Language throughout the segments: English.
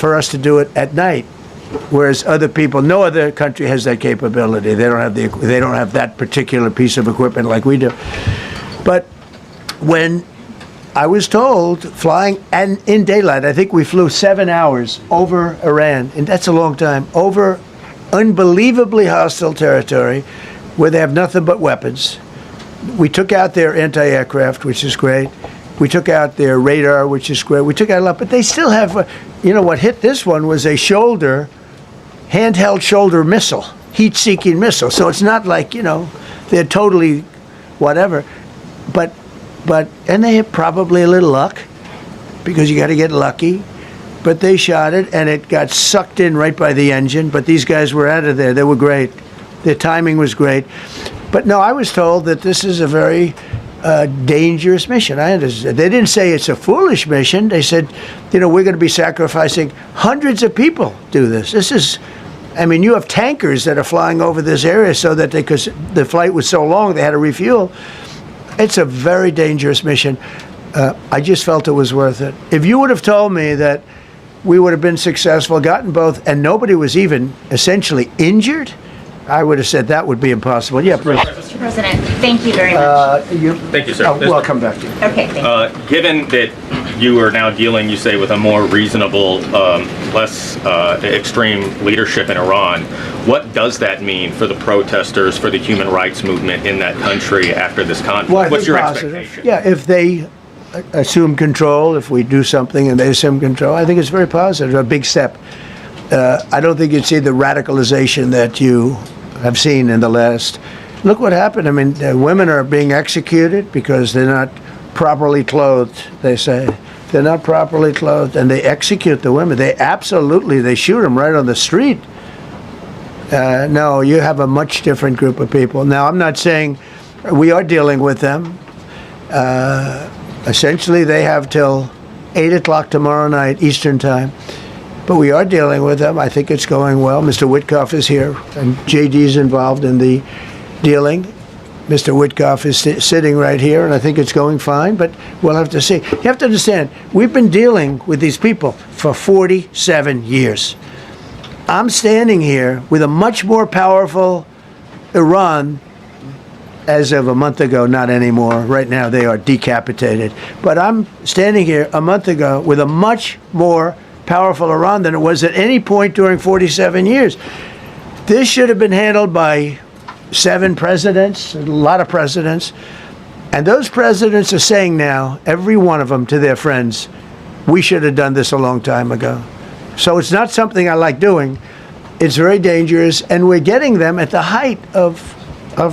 for us to do it at night, whereas other people, no other country has that capability. They don't have that particular piece of equipment like we do. But when I was told, flying and in daylight, I think we flew 7 hours over Iran, and that's a long time, over unbelievably hostile territory where they have nothing but weapons. We took out their anti-aircraft, which is great. We took out their radar, which is great. We took out a lot, but they still have, what hit this one was a handheld shoulder missile, heat-seeking missile. So it's not like, they're totally whatever. And they had probably a little luck, because you got to get lucky. But they shot it, and it got sucked in right by the engine. But these guys were out of there. They were great. Their timing was great. But no, I was told that this is a very dangerous mission. I understand. They didn't say it's a foolish mission. They said, we're going to be sacrificing hundreds of people do this. This is, you have tankers that are flying over this area so that because the flight was so long, they had to refuel. It's a very dangerous mission. I just felt it was worth it. If you would have told me that we would have been successful, gotten both, and nobody was even essentially injured, I would have said that would be impossible. Yeah, Bruce. Mr. President, thank you very much. Thank you, sir. I'll come back to you. Okay, thank you. Given that you are now dealing, you say, with a more reasonable, less extreme leadership in Iran, what does that mean for the protesters, for the human rights movement in that country after this conflict? Well, what's your positive. expectation? Yeah, if they assume control, if we do something and they assume control, I think it's very positive, a big step. I don't think you'd see the radicalization that you have seen in the last. Look what happened. Women are being executed because they're not properly clothed, they say. They're not properly clothed, and they execute the women. They shoot them right on the street. No, you have a much different group of people. Now, I'm not saying we are dealing with them. Essentially, they have till 8 o'clock tomorrow night, Eastern time. But we are dealing with them. I think it's going well. Mr. Witkoff is here, and JD's involved in the dealing. Mr. Witkoff is sitting right here, and I think it's going fine, but we'll have to see. You have to understand, we've been dealing with these people for 47 years. I'm standing here with a much more powerful Iran as of a month ago, not anymore. Right now, they are decapitated. But I'm standing here a month ago with a much more powerful Iran than it was at any point during 47 years. This should have been handled by 7 presidents, a lot of presidents. And those presidents are saying now, every one of them to their friends, we should have done this a long time ago. So it's not something I like doing. It's very dangerous, and we're getting them at the height of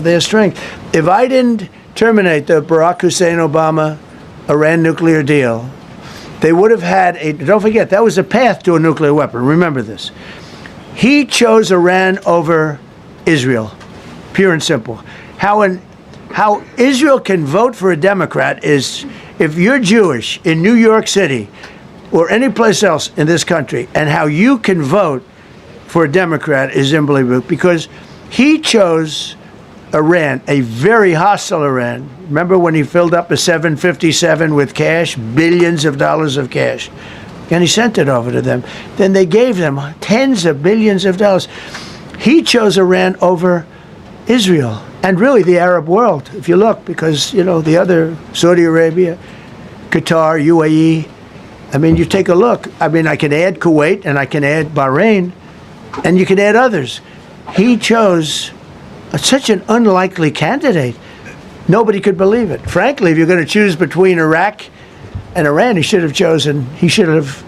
their strength. If I didn't terminate the Barack Hussein Obama Iran nuclear deal, they would have had don't forget, that was a path to a nuclear weapon. Remember this. He chose Iran over Israel, pure and simple. How Israel can vote for a Democrat is, if you're Jewish in New York City or any place else in this country, and how you can vote for a Democrat is unbelievable, because he chose Iran, a very hostile Iran. Remember when he filled up a 757 with cash, billions of dollars of cash, and he sent it over to them. Then they gave them tens of billions of dollars. He chose Iran over Israel, and really the Arab world, if you look, because, the other, Saudi Arabia, Qatar, UAE, you take a look. I can add Kuwait, and I can add Bahrain, and you can add others. He chose such an unlikely candidate. Nobody could believe it. Frankly, if you're going to choose between Iraq and Iran, he should have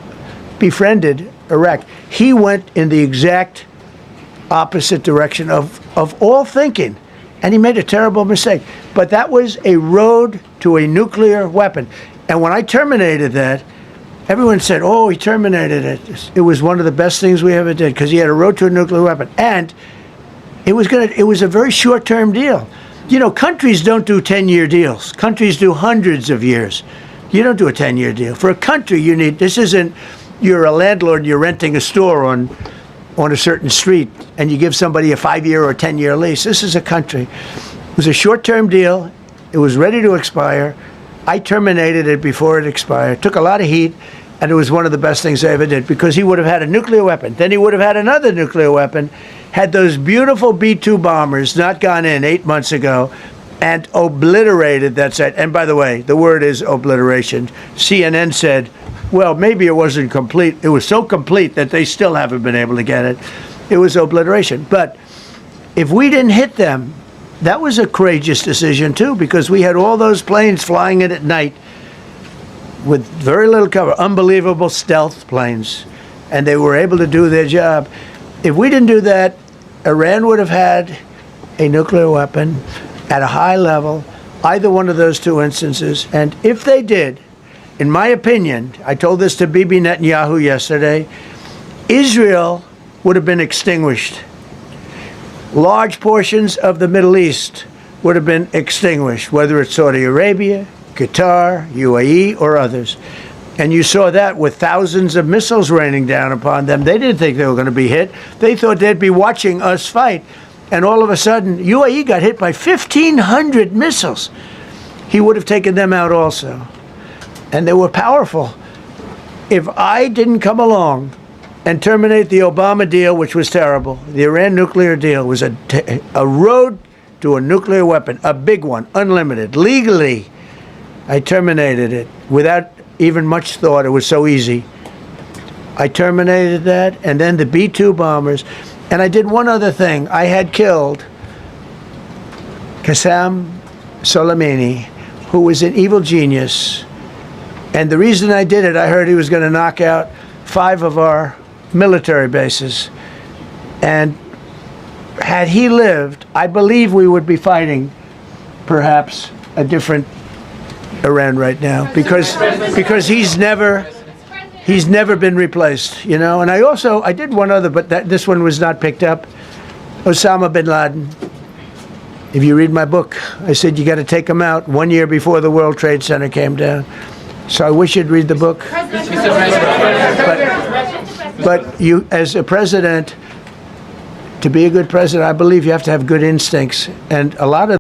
befriended Iraq. He went in the exact opposite direction of all thinking, and he made a terrible mistake. But that was a road to a nuclear weapon. And when I terminated that, everyone said, oh, he terminated it. It was one of the best things we ever did, because he had a road to a nuclear weapon. And it was a very short-term deal. Countries don't do 10-year deals. Countries do hundreds of years. You don't do a 10-year deal. For a country, this isn't, you're a landlord and you're renting a store on a certain street, and you give somebody a 5-year or a 10-year lease. This is a country. It was a short-term deal. It was ready to expire. I terminated it before it expired. Took a lot of heat, And it was one of the best things they ever did, because he would have had a nuclear weapon. Then he would have had another nuclear weapon, had those beautiful B-2 bombers not gone in 8 months ago and obliterated that site. And by the way, the word is obliteration. CNN said, well, maybe it wasn't complete. It was so complete that they still haven't been able to get it. It was obliteration. But if we didn't hit them, that was a courageous decision too, because we had all those planes flying in at night with very little cover, unbelievable stealth planes, and they were able to do their job. If we didn't do that, Iran would have had a nuclear weapon at a high level, either one of those two instances. And if they did, in my opinion, I told this to Bibi Netanyahu yesterday, Israel would have been extinguished. Large portions of the Middle East would have been extinguished, whether it's Saudi Arabia, Qatar, UAE, or others. And you saw that with thousands of missiles raining down upon them. They didn't think they were going to be hit. They thought they'd be watching us fight. And all of a sudden, UAE got hit by 1,500 missiles. He would have taken them out also. And they were powerful. If I didn't come along and terminate the Obama deal, which was terrible, the Iran nuclear deal was a road to a nuclear weapon, a big one, unlimited, legally. I terminated it without even much thought. It was so easy. I terminated that, and then the B-2 bombers. And I did one other thing. I had killed Qasem Soleimani, who was an evil genius. And the reason I did it, I heard he was going to knock out 5 of our military bases. And had he lived, I believe we would be fighting perhaps a different Iran right now, because he's never been replaced, you know. And I did one other, but this one was not picked up. Osama bin Laden. If you read my book, I said you got to take him out 1 year before the World Trade Center came down. So I wish you'd read the book. But you, as a president, to be a good president, I believe you have to have good instincts, and a lot of